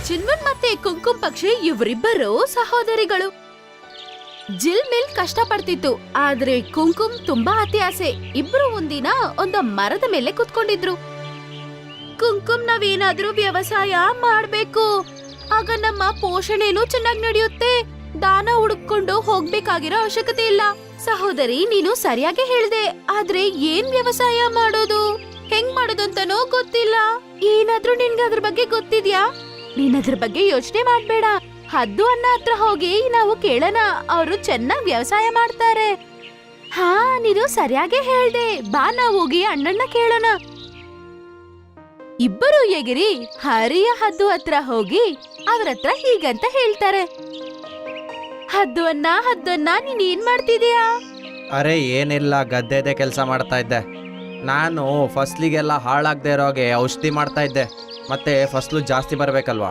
ಚಿನ್ಮನ್ ಮತ್ತೆ ಕುಂಕುಮ್ ಪಕ್ಷಿ ಇವರಿಬ್ಬರು ಸಹೋದರಿಗಳು. ಜಿಲ್ ಮಿಲ್ ಕಷ್ಟ ಪಡ್ತಿತ್ತು, ಆದ್ರೆ ಕುಂಕುಮ್ ತುಂಬಾ ಅತಿ ಆಸೆ. ಇಬ್ರು ಒಂದಿನ ಒಂದು ಮರದ ಮೇಲೆ ಕುತ್ಕೊಂಡಿದ್ರು. ಕುಂಕುಮ್, ನಾವೇನಾದ್ರೂ ವ್ಯವಸಾಯ ಮಾಡ್ಬೇಕು, ಆಗ ನಮ್ಮ ಪೋಷಣೆನೂ ಚೆನ್ನಾಗಿ ನಡೆಯುತ್ತೆ. ದಾನ ಹುಡುಕೊಂಡು ಹೋಗ್ಬೇಕಾಗಿರೋ ಅವಶ್ಯಕತೆ ಇಲ್ಲ. ಸಹೋದರಿ, ನೀನು ಸರಿಯಾಗಿ ಹೇಳ್ದೆ, ಆದ್ರೆ ಏನ್ ವ್ಯವಸಾಯ ಮಾಡೋದು, ಹೆಂಗ್ ಮಾಡೋದು ಅಂತಾನೋ ಗೊತ್ತಿಲ್ಲ. ಏನಾದ್ರೂ ನಿನ್ಗೆ ಅದ್ರ ಬಗ್ಗೆ ಗೊತ್ತಿದ್ಯಾ? ನೀನ್ ಅದ್ರ ಬಗ್ಗೆ ಯೋಚನೆ ಮಾಡ್ಬೇಡ. ಹದ್ದು ಅಣ್ಣ ಹತ್ರ ಹೋಗಿ ನಾವು ಕೇಳೋಣ, ಅವರು ಚೆನ್ನಾಗ್ ವ್ಯವಸಾಯ ಮಾಡ್ತಾರೆ. ಹಾ, ನೀನು ಸರಿಯಾಗಿ ಹೇಳ್ದೆ, ಬಾ ನಾವು ಹೋಗಿ ಅಣ್ಣನ್ನ ಕೇಳೋಣ. ಇಬ್ಬರು ಎಗಿರಿ ಹರಿಯ ಹದ್ದು ಹತ್ರ ಹೋಗಿ ಅವ್ರ ಹತ್ರ ಹೀಗಂತ ಹೇಳ್ತಾರೆ. ಹದ್ದು ಅಣ್ಣ, ನೀನ್ ಏನ್ ಮಾಡ್ತಿದೀಯಾ? ಅರೆ ಏನಿಲ್ಲ, ಗದ್ದೆದೆ ಕೆಲಸ ಮಾಡ್ತಾ ಇದ್ದೆ. ನಾನು ಫಸ್ಲಿಗೆಲ್ಲ ಹಾಳಾಗದೆ ಇರೋಗೆ ಔಷಧಿ ಮಾಡ್ತಾ ಇದ್ದೆ. ಮತ್ತೆ ಫಸ್ಲು ಜಾಸ್ತಿ ಬರಬೇಕಲ್ವಾ,